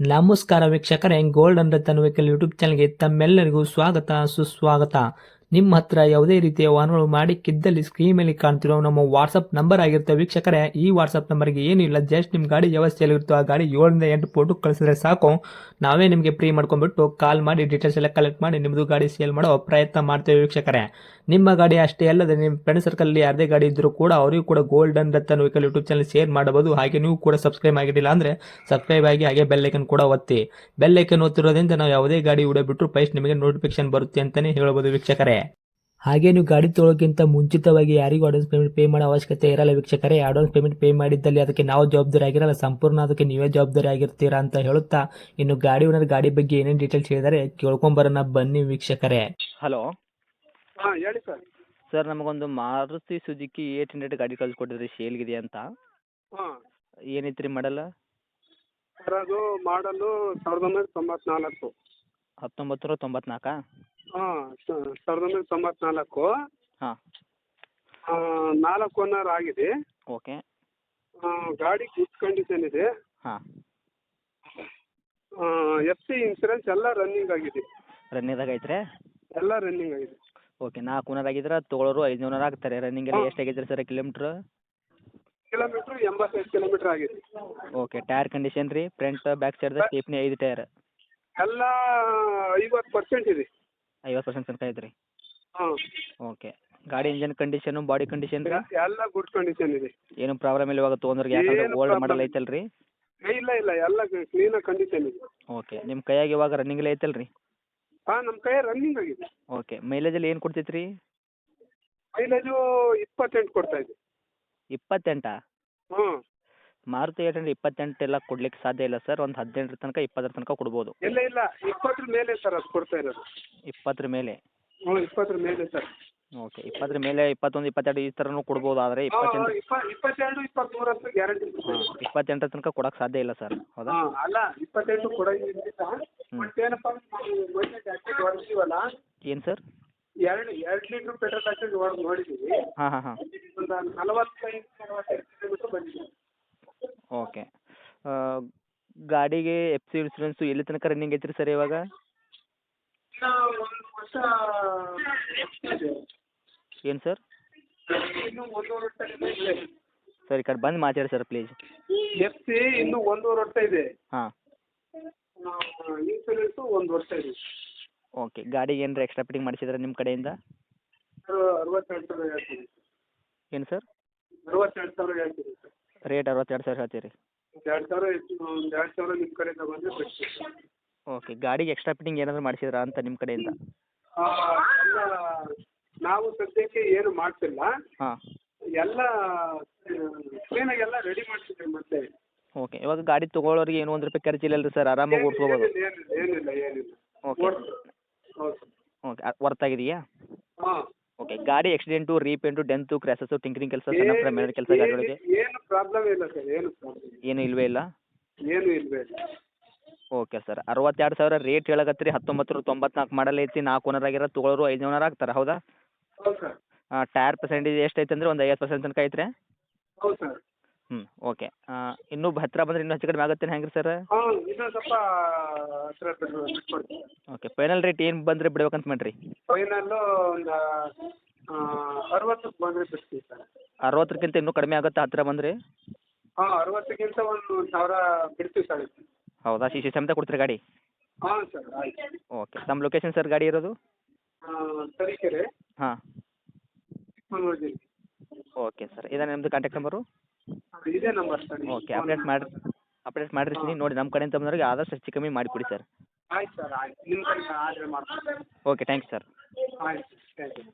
ನಮಸ್ಕಾರ ವೀಕ್ಷಕರೇ, golden Ratan vehicle YouTube ಚಾನಲ್ಗೆ ತಮ್ಮೆಲ್ಲರಿಗೂ ಸ್ವಾಗತ ಸುಸ್ವಾಗತ. ನಿಮ್ಮ ಹತ್ರ ಯಾವುದೇ ರೀತಿಯ ವಾಹನಗಳು ಮಾಡಿಕ್ಕಿದ್ದಲ್ಲಿ ಸ್ಕ್ರೀನ್ ಮೇಲೆ ಕಾಣ್ತಿರೋ ನಮ್ಮ ವಾಟ್ಸಪ್ ನಂಬರ್ ಆಗಿರುತ್ತೆ ವೀಕ್ಷಕರೇ. ಈ ವಾಟ್ಸಪ್ ನಂಬರ್ಗೆ ಏನಿಲ್ಲ, ಜಸ್ಟ್ ನಿಮ್ಮ ಗಾಡಿ ವ್ಯವಸ್ಥೆಯಲ್ಲಿರುತ್ತೋ ಆ ಗಾಡಿ 7 ರಿಂದ 8 ಫೋಟೋ ಕಳಿಸಿದ್ರೆ ಸಾಕು, ನಾವೇ ನಿಮಗೆ ಫ್ರೀ ಮಾಡ್ಕೊಂಡ್ಬಿಟ್ಟು ಕಾಲ್ ಮಾಡಿ ಡೀಟೇಲ್ಸ್ ಎಲ್ಲ ಕಲೆಕ್ಟ್ ಮಾಡಿ ನಿಮ್ಮದು ಗಾಡಿ ಸೇಲ್ ಮಾಡೋ ಪ್ರಯತ್ನ ಮಾಡ್ತೇವೆ ವೀಕ್ಷಕರೇ. ನಿಮ್ಮ ಗಾಡಿ ಅಷ್ಟೇ ಅಲ್ಲದೆ ನಿಮ್ಮ ಫ್ರೆಂಡ್ ಸರ್ಕಲ್ ಯಾರದೇ ಗಾಡಿ ಇದ್ದರೂ ಕೂಡ ಅವರಿಗೂ ಕೂಡ golden Ratan vehicle YouTube channel share ಮಾಡಬಹುದು. ಹಾಗೆ ನೀವು ಕೂಡ ಸಬ್ಸ್ಕ್ರೈಬ್ ಆಗಿರಲಿಲ್ಲ ಅಂದರೆ ಸಬ್ಸ್ಕ್ರೈಬ್ ಆಗಿ ಹಾಗೆ ಬೆಲ್ ಐಕನ್ ಕೂಡ ಒತ್ತಿ. ಬೆಲ್ ಐಕನ್ ಒತ್ತಿರೋದ್ರಿಂದ ನಾವು ಯಾವುದೇ ಗಾಡಿ ವಿಡಿಯೋ ಬಿಟ್ಟರು ಫಸ್ಟ್ ನಿಮಗೆ ನೋಟಿಫಿಕೇಶನ್ ಬರುತ್ತೆ ಅಂತಲೇ ಹೇಳ್ಬೋದು ವೀಕ್ಷಕರೇ. ಹಾಗೆ ನೀವು ಗಾಡಿ ತೊಳೋಕ್ಕಿಂತ ಮುಂಚಿತವಾಗಿ ಯಾರಿಗೂ ಅಡ್ವಾನ್ಸ್ ಪೇಮೆಂಟ್ ಪೇ ಮಾಡೋ ಅವಶ್ಯಕತೆ ಇರಲ್ಲ ವೀಕ್ಷಕರೇ. ಅಡ್ವಾನ್ಸ್ ಪೇಮೆಂಟ್ ಪೇ ಮಾಡಿದ್ದಲ್ಲಿ ಅದಕ್ಕೆ ನಾವು ಜವಾಬ್ದಾರಿ ಆಗಿರಲ್ಲ, ಸಂಪೂರ್ಣ ಅದಕ್ಕೆ ನೀವೇ ಜವಾಬ್ದಾರಿ ಆಗಿರ್ತೀರಾ ಅಂತ ಹೇಳುತ್ತಾ, ಇನ್ನು ಗಾಡಿ ಓನರ್ ಗಾಡಿ ಬಗ್ಗೆ ಏನೇನು ಡೀಟೇಲ್ಸ್ ಹೇಳಿದರೆ ಕೇಳ್ಕೊಂಬರೋಣ ಬನ್ನಿ ವೀಕ್ಷಕರೇ. ಹಲೋ ಹಾಂ ಹೇಳಿ ಸರ್. ಸರ್, ನಮಗೊಂದು ಮಾರುತಿ ಸುಜುಕಿ 800 ಗಾಡಿ ಕಳಿಸ್ಕೊಟ್ಟಿದ್ರಿ ಸೇಲ್ಗಿದೆ ಅಂತ. ಹಾಂ ಏನೈತೆ ರೀ ಮಾಡಲ್ಲ? ಸರ್ ಅದು ಮಾಡಲು 1994. 1994? ಹಾಂ 1994. ಹಾಂ. 4 ಓನರ್ ಆಗಿದೆ. ಓಕೆ. ಗಾಡಿ ಗುಡ್ ಕಂಡೀಷನ್ ಇದೆ. ಹಾಂ. FC ಇನ್ಸೂರೆನ್ಸ್ ಎಲ್ಲ ರನ್ನಿಂಗ್ ಆಗಿದೆ. ರನ್ನಿಂಗ್ದಾಗ ಐತ್ರಿ? ಎಲ್ಲ ರನ್ನಿಂಗ್ ಆಗಿದೆ. ಓಕೆ. 4 ಓನರ್ ಆಗಿದ್ರೆ ತೊಗೊಳೋರು 5 ಓನರ್ ಆಗ್ತಾರೆ. ರನ್ನಿಂಗ್ ಎಲ್ಲ ಹಾಂ. ಎಷ್ಟು ಆಗೈತೆ ರೀ ಸರ್ ಕಿಲೋಮೀಟ್ರ್? ಕಿಲೋಮೀಟ್ರ್ 85 ಕಿಲೋಮೀಟ್ರ್ ಆಗಿದೆ. ಓಕೆ. ಟೈರ್ ಕಂಡೀಷನ್ ರೀ? Front back side stepney 5 tyre? ಎಲ್ಲ 50% ಇದೆ. 50% ತನಕ ಐತೆ ರೀ? ಹಾಂ. ಓಕೆ. ಗಾಡಿ ಇಂಜನ್ ಕಂಡೀಷನು, ಬಾಡಿ ಕಂಡೀಷನ್ ರೀ? ಎಲ್ಲ ಗುಡ್ ಕಂಡೀಷನ್ ಇದೆ. ಏನು ಪ್ರಾಬ್ಲಮ್ ಇಲ್ಲ ಇವಾಗ ತೊಗೊಂಡ್ರಿಗೆ? ಯಾಕಂದ್ರೆ ಏನು ಓಲ್ಡ್ problem ಮಾಡಲ್ ಇಲ್ಲ. ಐತಲ್ಲ ರೀ? ಇಲ್ಲ ಇಲ್ಲ ಎಲ್ಲ ಕ್ಲೀನಾಗಿ ಕಂಡೀಷನ್ ಇದೆ. ಓಕೆ. ನಿಮ್ಮ ಕೈಯಾಗ ಇವಾಗ ರನ್ನಿಂಗ್ಲೇ ಐತಲ್ಲ ರೀ? ಹಾಂ ನಮ್ಮ ಕೈ ರನ್ನಿಂಗ್ ಆಗಿದೆ. ಓಕೆ. ಮೈಲೇಜಲ್ಲಿ ಏನು ಕೊಡ್ತೈತೆ ರೀ? ಮೈಲೇಜು 28 ಕೊಡ್ತಾ ಇದೆ. 28? ಹ್ಞೂ. ಮಾರುತಿ 800 28 ಎಲ್ಲ ಕೊಡ್ಲಿಕ್ಕೆ ಸಾಧ್ಯ ಇಲ್ಲ ಸರ್. ಒಂದು 18 ತನಕ 20 ತನಕ ಕೊಡ್ಬೋದು. ಇಲ್ಲ ಇಲ್ಲ 20 ಮೇಲೆ ಸರ್ ಅದು ಕೊಡ್ತಾ ಇರೋದು. 20 ಮೇಲೆ? ಹ್ಞೂ 20 ಮೇಲೆ ಸರ್. ಓಕೆ. 20 ಮೇಲೆ 21 22 ಈ ಥರನೂ ಕೊಡ್ಬೋದು. ಆದರೆ 28 22 23 ಅಂತ ಗ್ಯಾರಂಟಿ. 28 ತನಕ ಕೊಡೋಕ್ಕೆ ಸಾಧ್ಯ ಇಲ್ಲ ಸರ್, ಹೌದಾ? ಹಾಂ ಅಲ್ಲ 28 ಕೊಡೋಂಗಿಲ್ಲ. ಬಟ್ ಏನಪ್ಪ ಮೈಲೇಜ್ ಹಾಕಿ ಹೊಡ್ತೀವಲ್ಲ, ಏನು ಸರ್? 2 ಲೀಟ್ರ್ ಪೆಟ್ರೋಲ್ ಹಾಕಿ ಹೊಡೆದು ನೋಡಿದ್ದೀವಿ. ಹಾಂ ಹಾಂ ಹಾಂ. ಒಂದು 45 ಕಿಲೋಮೀಟ್ರ್ ಬಂದಿದೆ. ಓಕೆ. ಗಾಡಿಗೆ FC ಇನ್ಸೂರೆನ್ಸು ಎಲ್ಲಿ ತನಕ ರನ್ನಿಂಗ್ ಐತ್ರಿ ಸರ್ ಇವಾಗ? ಇನ್ನು 1 ವರ್ಷ ಇದೆ. ಏನು ಸರ್? ಇನ್ನು 1.5 ವರ್ಷ ಇದೆ. ಸರ್ ಈ ಕಡೆ ಬಂದು ಮಾತಾಡಿ ಸರ್ ಪ್ಲೀಸ್. FC ಇನ್ನು 1.5 ವರ್ಷ ಇದೆ. ಹಾಂ. ಇನ್ಸೂರೆನ್ಸು 1 ವರ್ಷ ಇದೆ. ಓಕೆ. ಗಾಡಿಗೆ ಏನಾರ ಎಕ್ಸ್ಟ್ರಾ ಫಿಟ್ಟಿಂಗ್ ಮಾಡಿಸಿದ್ರೆ ನಿಮ್ಮ ಕಡೆಯಿಂದ? 62,000 ಹೇಳ್ತೀವಿ. ಏನು ಸರ್? 62,000 ಹೇಳ್ತೀವಿ ಸರ್. ರೇಟ್ 62,000 ಹೇಳ್ತೀರಿ? 2,000 ಹೆಚ್ಚು, ಒಂದು 2,000 ನಿಮ್ಮ ಕಡೆಯಿಂದ ಬಂದರೆ ಬೆಸ್ಟ್. ಓಕೆ. ಗಾಡಿಗೆ ಎಕ್ಸ್ಟ್ರಾ ಫಿಟ್ಟಿಂಗ್ ಏನಾದರೂ ಮಾಡಿಸಿದ್ರಾ ಅಂತ ನಿಮ್ಮ ಕಡೆಯಿಂದ? ಎಲ್ಲ ನಾವು ಸದ್ಯಕ್ಕೆ ಏನು ಮಾಡ್ತಿಲ್ಲ. ಹಾಂ. ಎಲ್ಲ ಕ್ಲೀನಾಗಿ ಎಲ್ಲ ರೆಡಿ ಮಾಡ್ತಿದ್ದೀವಿ ಮತ್ತೆ. ಓಕೆ. ಇವಾಗ ಗಾಡಿ ತೊಗೊಳೋರಿಗೆ ಏನು 1 ರೂಪಾಯಿ ಖರ್ಚಿಲ್ಲ ಅಲ್ರಿ ಸರ್? ಆರಾಮಾಗಿ ಓಡಿಸ್ಕೋಬೋದು? ಏನಿಲ್ಲ ಏನಿಲ್ಲ. ಓಕೆ. ಹೌದು. ಓಕೆ. ವರ್ತ್ ಆಗಿದೆಯಾ? ಹಾಂ. ಓಕೆ. ಗಾಡಿ ಆಕ್ಸಿಡೆಂಟು, ರೀಪೇಂಟು, ಡೆಂತು, ಕ್ರ್ಯಾಸಸ್ಸು, ಟಿಂಕರಿಂಗ್ ಕೆಲಸ, ಸಣ್ಣ ಪುಟ್ಟ ಮೇನರ್ ಕೆಲಸ ಗಾಡಿಯೊಳಗೆ ಏನು ಪ್ರಾಬ್ಲಮ್ ಇಲ್ಲ ಸರ್. ಏನು ಪ್ರಾಬ್ಲಮ್ ಏನೂ ಇಲ್ಲವೇ ಇಲ್ಲ? ಏನು ಇಲ್ವೇ ಇಲ್ಲ. Okay sir. 62,000 ರೇಟ್ ಹೇಳಕತ್ತೀರಿ. 1994 ಮಾಡಲ್ ಐತಿ. 4 ಓನರ್ ಆಗಿರೋ ತೊಗೊಳೋರು 5 ಓನರ್ ಆಗ್ತಾರೆ, ಹೌದಾ? ಹೌದು ಸರ್. ಟೈರ್ ಪರ್ಸೆಂಟೇಜ್ ಎಷ್ಟು ಐತೆ ಅಂದರೆ ಒಂದು 50% ತನಕ ಐತ್ರಿ? ಹೌದು ಸರ್. ಹ್ಞೂ. ಓಕೆ. ಇನ್ನೂ ಹತ್ತಿರ ಬಂದರೆ ಇನ್ನೂ ಹೆಚ್ಚು ಕಡಿಮೆ ಆಗುತ್ತೆ ಹೆಂಗೆ ರೀ ಸರ್? ಹಾಂ ಇನ್ನೊಂದು ಸ್ವಲ್ಪ ಹತ್ತಿರ ಬಿಟ್ಕೊಡ್ತೀವಿ. ಓಕೆ. ಫೈನಲ್ ರೇಟ್ ಏನು ಬಂದರೆ ಬಿಡ್ಬೇಕಂತ ಮಾಡಿರಿ? ಫೈನಲ್ಲು ಒಂದು 60ಕ್ಕೆ ಬಂದರೆ ಬಿಡ್ತೀವಿ ಸರ್. 60ಕ್ಕಿಂತ ಇನ್ನೂ ಕಡಿಮೆ ಆಗುತ್ತೆ ಹತ್ತಿರ ಬಂದರೆ? ಹಾಂ 60ಕ್ಕಿಂತ ಒಂದು 1,000 ಬಿಡ್ತೀವಿ ಸರ್. ಹೌದಾ? CC ಸಮೇತ ಕೊಡ್ತೀರಿ ಗಾಡಿ? ಹಾಂ ಸರ್ ಆಯ್ತು. ಓಕೆ. ನಮ್ಮ ಲೊಕೇಶನ್ ಸರ್ ಗಾಡಿ ಇರೋದು? ತರೀಕೆರೆ, ಹಾಂ. ಚಿಕ್ಕಮಗಳೂರು ಜಿಲ್ಲೆ. Okay sir. ಇದೇ ನಿಮ್ಮದು ಕಾಂಟ್ಯಾಕ್ಟ್ ನಂಬರು? ಇದೇ ನಂಬರ್ ಸರ್. ಓಕೆ. ಅಪ್ಡೇಟ್ ಮಾಡಿರ್ತೀನಿ ನೋಡಿ. ನಮ್ಮ ಕಡೆಯಿಂದ ಬಂದವ್ರಿಗೆ ಆದಷ್ಟು ಹೆಚ್ಚು ಕಮ್ಮಿ ಮಾಡಿಕೊಡಿ ಸರ್. ಆಯ್ತು ಸರ್ ಆಯ್ತು. ನಿಮ್ಮ ಕಡೆಯಿಂದ ಆರ್ಡ್ರ್ ಮಾಡ್ತೀನಿ. ಓಕೆ. Thanks sir. ಆಯ್ತು ಥ್ಯಾಂಕ್ ಯು.